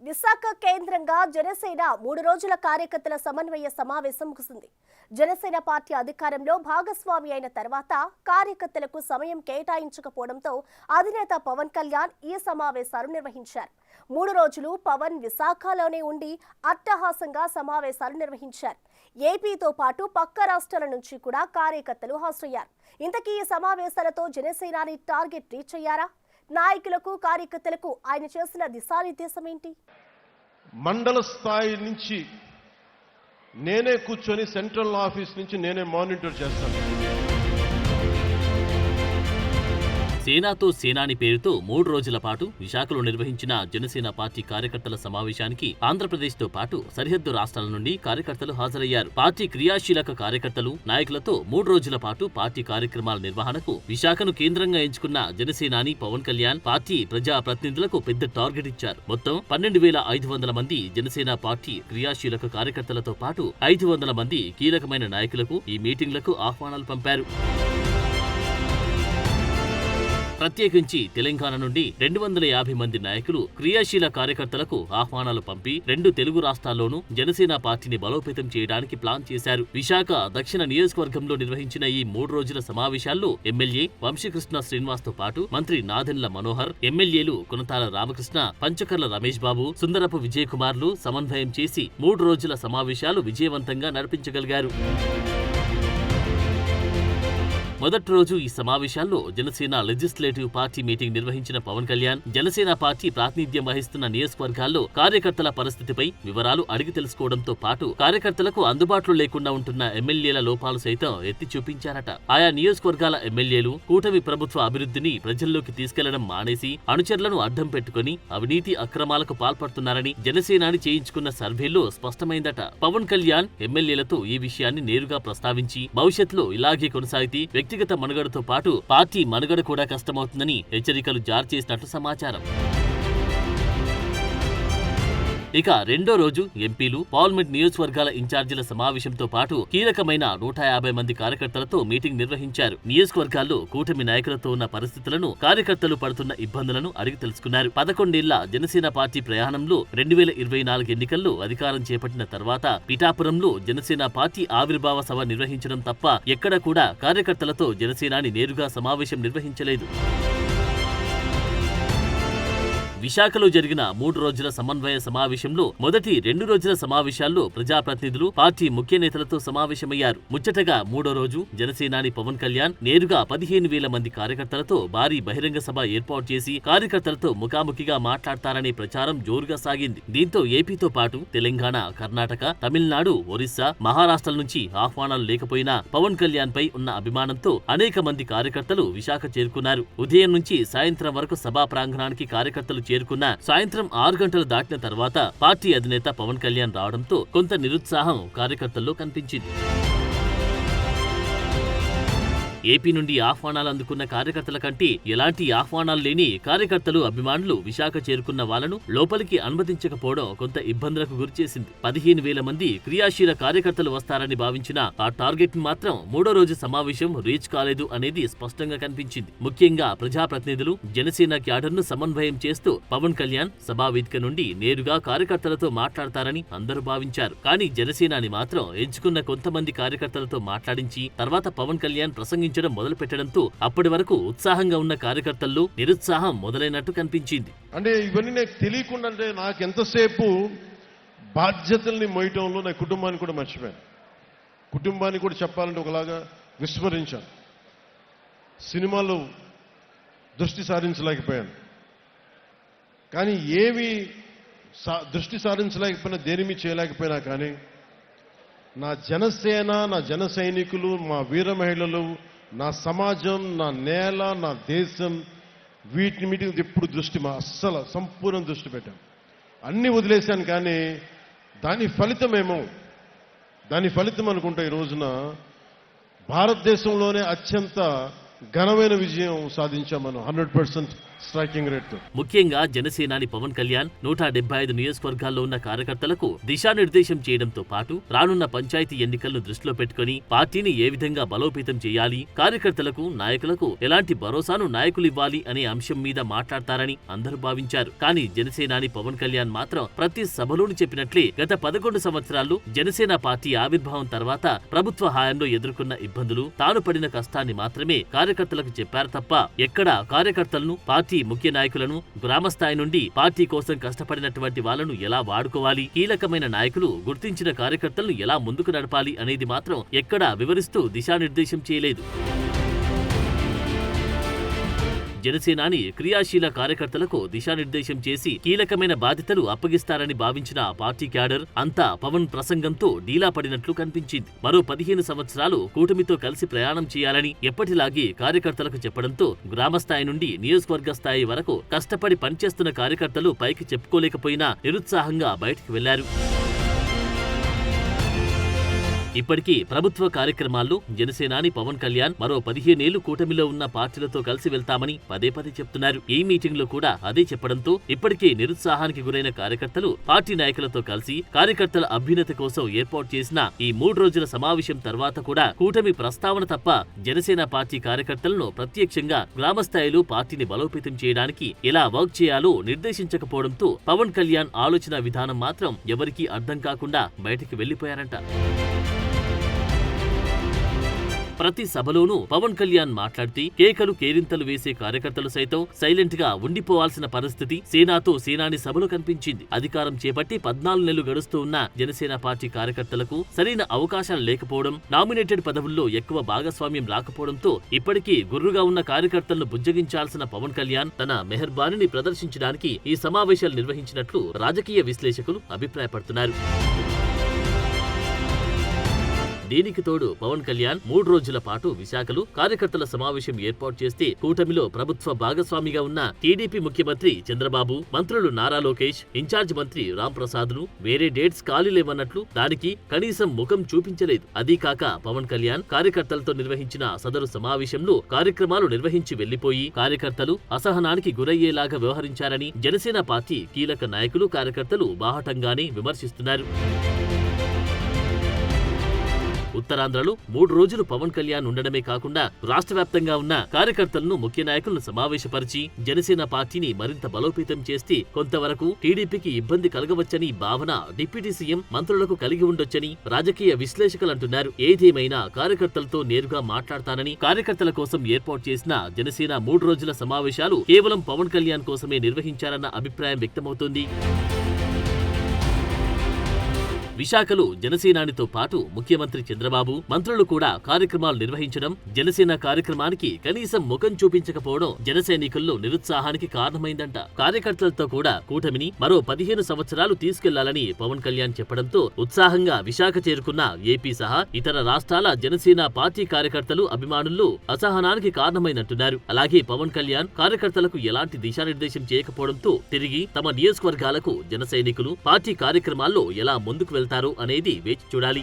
విశాఖ కేంద్రంగా జనసేన 3 రోజుల కార్యకర్తల సమన్వయ సమావేశం ముగిసింది. జనసేన పార్టీ అధికారంలో భాగస్వామి అయిన తర్వాత కార్యకర్తలకు సమయం కేటాయించకపోవడంతో అధినేత పవన్ కళ్యాణ్ ఈ సమావేశాలు నిర్వహించారు. 3 రోజులు పవన్ విశాఖలోనే ఉండి అట్టహాసంగా సమావేశాలు నిర్వహించారు. ఏపీతో పాటు పక్క రాష్ట్రాల నుంచి కూడా కార్యకర్తలు హాజరయ్యారు. ఇంతకీ ఈ సమావేశాలతో జనసేనాని టార్గెట్ రీచ్ అయ్యారా? నాయకులకు కార్యకర్తలకు ఆయన చేసిన దిశానిర్దేశం ఏంటి? మండల స్థాయి నుంచి నేనే కూర్చొని సెంట్రల్ ఆఫీస్ నుంచి నేనే మానిటర్ చేస్తాను. సేనాతో సేనాని పేరుతో 3 రోజుల పాటు విశాఖలో నిర్వహించిన జనసేన పార్టీ కార్యకర్తల సమావేశానికి ఆంధ్రప్రదేశ్తో పాటు సరిహద్దు రాష్ట్రాల నుండి కార్యకర్తలు హాజరయ్యారు. పార్టీ క్రియాశీలక కార్యకర్తలు, నాయకులతో 3 రోజుల పాటు పార్టీ కార్యక్రమాల నిర్వహణకు విశాఖను కేంద్రంగా ఎంచుకున్న జనసేనాని పవన్ కళ్యాణ్ పార్టీ ప్రజా ప్రతినిధులకు పెద్ద టార్గెట్ ఇచ్చారు. మొత్తం 12,500 మంది జనసేన పార్టీ క్రియాశీలక కార్యకర్తలతో పాటు 500 మంది కీలకమైన నాయకులకు ఈ మీటింగ్లకు ఆహ్వానాలు పంపారు. ప్రత్యేకించి తెలంగాణ నుండి 250 మంది నాయకులు, క్రియాశీల కార్యకర్తలకు ఆహ్వానాలు పంపి 2 తెలుగు రాష్ట్రాల్లోనూ జనసేన పార్టీని బలోపేతం చేయడానికి ప్లాన్ చేశారు. విశాఖ దక్షిణ నియోజకవర్గంలో నిర్వహించిన ఈ 3 రోజుల సమావేశాల్లో ఎమ్మెల్యే వంశీకృష్ణ శ్రీనివాస్ తో పాటు మంత్రి నాదెండ్ల మనోహర్, ఎమ్మెల్యేలు కొనతాల రామకృష్ణ, పంచకర్ల రమేష్ బాబు, సుందరపు విజయ్ కుమార్లు సమన్వయం చేసి 3 రోజుల సమావేశాలు విజయవంతంగా నడిపించగలిగారు. మొదటి రోజు ఈ సమావేశాల్లో జనసేన లెజిస్లేటివ్ పార్టీ మీటింగ్ నిర్వహించిన పవన్ కళ్యాణ్ జనసేన పార్టీ ప్రాతినిధ్యం వహిస్తున్న నియోజకవర్గాల్లో కార్యకర్తల పరిస్థితిపై వివరాలు అడిగి తెలుసుకోవడంతో పాటు కార్యకర్తలకు అందుబాటులో లేకుండా ఉంటున్న ఎమ్మెల్యేల లోపాలు సైతం ఎత్తి చూపించారట. ఆయా నియోజకవర్గాల ఎమ్మెల్యేలు కూటమి ప్రభుత్వ అభివృద్ధిని ప్రజల్లోకి తీసుకెళ్లడం మానేసి అనుచరులను అడ్డం పెట్టుకుని అవినీతి అక్రమాలకు పాల్పడుతున్నారని జనసేనాని చేయించుకున్న సర్వేలో స్పష్టమైందట. పవన్ కళ్యాణ్ ఎమ్మెల్యేలతో ఈ విషయాన్ని నేరుగా ప్రస్తావించి భవిష్యత్తులో ఇలాగే కొనసాగితే వ్యక్తిగత మనుగడతో పాటు పార్టీ మనుగడ కూడా కష్టమవుతుందని హెచ్చరికలు జారీ చేసినట్లు సమాచారం. ఇక రెండో రోజు ఎంపీలు, పార్లమెంట్ నియోజకవర్గాల ఇన్ఛార్జీల సమావేశంతో పాటు కీలకమైన 150 మంది కార్యకర్తలతో మీటింగ్ నిర్వహించారు. నియోజకవర్గాల్లో కూటమి నాయకులతో ఉన్న పరిస్థితులను, కార్యకర్తలు పడుతున్న ఇబ్బందులను అడిగి తెలుసుకున్నారు. 11 ఏళ్ల జనసేన పార్టీ ప్రయాణంలో 2024 ఎన్నికల్లో అధికారం చేపట్టిన తర్వాత పిఠాపురంలో జనసేన పార్టీ ఆవిర్భావ సభ నిర్వహించడం తప్ప ఎక్కడ కూడా కార్యకర్తలతో జనసేనాని నేరుగా సమావేశం నిర్వహించలేదు. విశాఖలో జరిగిన 3 రోజుల సమన్వయ సమావేశంలో మొదటి 2 రోజుల సమావేశాల్లో ప్రజాప్రతినిధులు, పార్టీ ముఖ్య నేతలతో సమావేశమయ్యారు. ముచ్చటగా 3వ రోజు జనసేనాని పవన్ కళ్యాణ్ నేరుగా 15,000 మంది కార్యకర్తలతో భారీ బహిరంగ సభ ఏర్పాటు చేసి కార్యకర్తలతో ముఖాముఖిగా మాట్లాడతారనే ప్రచారం జోరుగా సాగింది. దీంతో ఏపీతో పాటు తెలంగాణ, కర్ణాటక, తమిళనాడు, ఒరిస్సా, మహారాష్ట్రల నుంచి ఆహ్వానాలు లేకపోయినా పవన్ కళ్యాణ్ పై ఉన్న అభిమానంతో అనేక మంది కార్యకర్తలు విశాఖ చేరుకున్నారు. ఉదయం నుంచి సాయంత్రం వరకు సభా ప్రాంగణానికి కార్యకర్తలు చేరుకున్న సాయంత్రం 6 గంటలు దాటిన తర్వాత పార్టీ అధినేత పవన్ కళ్యాణ్ రావడంతో కొంత నిరుత్సాహం కార్యకర్తల్లో కనిపించింది. ఏపీ నుండి ఆహ్వానాలు అందుకున్న కార్యకర్తల కంటే ఎలాంటి ఆహ్వానాలు లేని కార్యకర్తలు, అభిమానులు విశాఖ చేరుకున్న వాళ్లను లోపలికి అనుమతించకపోవడం కొంత ఇబ్బందులకు గురిచేసింది. 15,000 మంది క్రియాశీల కార్యకర్తలు వస్తారని భావించిన ఆ టార్గెట్ ని మాత్రం 3వ రోజు సమావేశం రీచ్ కాలేదు అనేది స్పష్టంగా కనిపించింది. ముఖ్యంగా ప్రజాప్రతినిధులు, జనసేన క్యాడర్ను సమన్వయం చేస్తూ పవన్ కళ్యాణ్ సభావేదిక నుండి నేరుగా కార్యకర్తలతో మాట్లాడతారని అందరూ భావించారు. కానీ జనసేనాని మాత్రం ఎంచుకున్న కొంతమంది కార్యకర్తలతో మాట్లాడించి తర్వాత పవన్ కళ్యాణ్ ప్రసంగించడం మొదలు పెట్టడంతో అప్పటి వరకు ఉత్సాహంగా ఉన్న కార్యకర్తల్లో నిరుత్సాహం మొదలైనట్టు కనిపించింది. అంటే ఇవన్నీ నాకు తెలియకుండా, అంటే నాకు ఎంతసేపు బాధ్యతల్ని మోయటంలో నా కుటుంబాన్ని కూడా మర్చిపోయాను. కుటుంబాన్ని కూడా చెప్పాలంటే ఒకలాగా విస్మరించాను. సినిమాలో దృష్టి సారించలేకపోయాను. కానీ ఏమి దృష్టి సారించలేకపోయినా, దేనిమి చేయలేకపోయినా కానీ నా జనసేన, నా జన సైనికులు, మా వీర మహిళలు, నా సమాజం, నా నేల, నా దేశం, వీటిని మీటింగ్ ఎప్పుడు దృష్టి అస్సలు సంపూర్ణ దృష్టి పెట్టాం. అన్నీ వదిలేశాను. కానీ దాని ఫలితం అనుకుంటా ఈ రోజున భారతదేశంలోనే అత్యంత ఘనమైన విజయం సాధించాం మనం. 100% స్ట్రైకింగ్ రేట్తో. ముఖ్యంగా జనసేనాని పవన్ కళ్యాణ్ 175 నియోజకవర్గాల్లో ఉన్న కార్యకర్తలకు దిశానిర్దేశం చేయడంతో పాటు రానున్న పంచాయతీ ఎన్నికలను దృష్టిలో పెట్టుకుని పార్టీని ఏ విధంగా బలోపేతం చేయాలి, కార్యకర్తలకు నాయకులకు ఎలాంటి భరోసాను నాయకులు ఇవ్వాలి అనే అంశం మీద మాట్లాడతారని అందరూ భావించారు. కానీ జనసేనాని పవన్ కళ్యాణ్ మాత్రం ప్రతి సభలోని చెప్పినట్లే గత 11 సంవత్సరాల్లో జనసేన పార్టీ ఆవిర్భావం తర్వాత ప్రభుత్వ హయాంలో ఎదుర్కొన్న ఇబ్బందులు, తాను పడిన కష్టాన్ని మాత్రమే కార్యకర్తలకు చెప్పారు తప్ప ఎక్కడా కార్యకర్తలను, పార్టీ ముఖ్య నాయకులను, గ్రామస్థాయి నుండి పార్టీ కోసం కష్టపడినటువంటి వాళ్లను ఎలా వాడుకోవాలి, కీలకమైన నాయకులు గుర్తించిన కార్యకర్తలను ఎలా ముందుకు నడపాలి అనేది మాత్రం ఎక్కడా వివరిస్తూ దిశానిర్దేశం చేయలేదు. జనసేనాని క్రియాశీల కార్యకర్తలకు దిశానిర్దేశం చేసి కీలకమైన బాధ్యతలు అప్పగిస్తారని భావించిన పార్టీ క్యాడర్ అంతా పవన్ ప్రసంగంతో డీలా పడినట్లు కనిపించింది. మరో 15 సంవత్సరాలు కూటమితో కలిసి ప్రయాణం చేయాలని ఎప్పటిలాగే కార్యకర్తలకు చెప్పడంతో గ్రామస్థాయి నుండి నియోజకవర్గ స్థాయి వరకు కష్టపడి పనిచేస్తున్న కార్యకర్తలు పైకి చెప్పుకోలేకపోయినా నిరుత్సాహంగా బయటికి వెళ్లారు. ఇప్పటికీ ప్రభుత్వ కార్యక్రమాల్లో జనసేనాని పవన్ కళ్యాణ్ మరో 15 ఏళ్లు కూటమిలో ఉన్న పార్టీలతో కలిసి వెళ్తామని పదే పదే చెప్తున్నారు. ఈ మీటింగ్ లో కూడా అదే చెప్పడంతో ఇప్పటికే నిరుత్సాహానికి గురైన కార్యకర్తలు పార్టీ నాయకులతో కలిసి కార్యకర్తల అభ్యున్నతి కోసం ఏర్పాటు చేసిన ఈ 3 రోజుల సమావేశం తర్వాత కూడా కూటమి ప్రస్తావన తప్ప జనసేన పార్టీ కార్యకర్తలను ప్రత్యక్షంగా గ్రామస్థాయిలో పార్టీని బలోపేతం చేయడానికి ఎలా వర్క్ చేయాలో నిర్దేశించకపోవడంతో పవన్ కళ్యాణ్ ఆలోచన విధానం మాత్రం ఎవరికీ అర్థం కాకుండా బయటికి వెళ్లిపోయారంట. ప్రతి సభలోనూ పవన్ కళ్యాణ్ మాట్లాడితే కేకలు కేరింతలు వేసే కార్యకర్తలు సైతం సైలెంట్ గా ఉండిపోవాల్సిన పరిస్థితి సేనాతో సేనాని సభలో కనిపించింది. అధికారం చేపట్టి 14 నెలలు గడుస్తూ ఉన్న జనసేన పార్టీ కార్యకర్తలకు సరైన అవకాశాలు లేకపోవడం, నామినేటెడ్ పదవుల్లో ఎక్కువ భాగస్వామ్యం రాకపోవడంతో ఇప్పటికీ గుర్రుగా ఉన్న కార్యకర్తలను బుజ్జగించాల్సిన పవన్ కళ్యాణ్ తన మెహర్బానీని ప్రదర్శించడానికి ఈ సమావేశాలు నిర్వహించినట్లు రాజకీయ విశ్లేషకులు అభిప్రాయపడుతున్నారు. దీనికి తోడు పవన్ కళ్యాణ్ 3 రోజుల పాటు విశాఖలో కార్యకర్తల సమావేశం ఏర్పాటు చేస్తే కూటమిలో ప్రభుత్వ భాగస్వామిగా ఉన్న టీడీపీ ముఖ్యమంత్రి చంద్రబాబు, మంత్రులు నారా లోకేష్, ఇన్ఛార్జ్ మంత్రి రామ్ ప్రసాద్లు వేరే డేట్స్ ఖాళీ లేవన్నట్లు దానికి కనీసం ముఖం చూపించలేదు. అదీ కాక పవన్ కళ్యాణ్ కార్యకర్తలతో నిర్వహించిన సదరు సమావేశంలో కార్యక్రమాలు నిర్వహించి వెళ్లిపోయి కార్యకర్తలు అసహనానికి గురయ్యేలాగా వ్యవహరించారని జనసేన పార్టీ కీలక నాయకులు, కార్యకర్తలు బాహటంగానే విమర్శిస్తున్నారు. ఉత్తరాంధ్రలో 3 రోజులు పవన్ కళ్యాణ్ ఉండడమే కాకుండా రాష్ట్ర వ్యాప్తంగా ఉన్న కార్యకర్తలను, ముఖ్య నాయకులను సమావేశపరిచి జనసేన పార్టీని మరింత బలోపేతం చేస్తే కొంతవరకు టీడీపీకి ఇబ్బంది కలగవచ్చని భావన డిప్యూటీ సీఎం, మంత్రులకు కలిగి ఉండొచ్చని రాజకీయ విశ్లేషకులు అంటున్నారు. ఏదేమైనా కార్యకర్తలతో నేరుగా మాట్లాడతానని కార్యకర్తల కోసం ఏర్పాటు చేసిన జనసేన 3 రోజుల సమావేశాలు కేవలం పవన్ కళ్యాణ్ కోసమే నిర్వహించారన్న అభిప్రాయం వ్యక్తమవుతోంది. విశాఖలో జనసేనానితో పాటు ముఖ్యమంత్రి చంద్రబాబు, మంత్రులు కూడా కార్యక్రమాలు నిర్వహించడం, జనసేన కార్యక్రమానికి కనీసం ముఖం చూపించకపోవడం జన సైనికుల్లో నిరుత్సాహానికి కారణమైందంట. కార్యకర్తలతో కూడా కూటమిని మరో 15 సంవత్సరాలు తీసుకెళ్లాలని పవన్ కళ్యాణ్ చెప్పడంతో ఉత్సాహంగా విశాఖ చేరుకున్న ఏపీ సహా ఇతర రాష్ట్రాల జనసేన పార్టీ కార్యకర్తలు, అభిమానుల్లో అసహనానికి కారణమైనట్టున్నారు. అలాగే పవన్ కళ్యాణ్ కార్యకర్తలకు ఎలాంటి దిశానిర్దేశం చేయకపోవడంతో తిరిగి తమ నియోజకవర్గాలకు జన సైనికులు పార్టీ కార్యక్రమాల్లో ఎలా ముందుకు వెళ్తారు అనేది వేచి చూడాలి.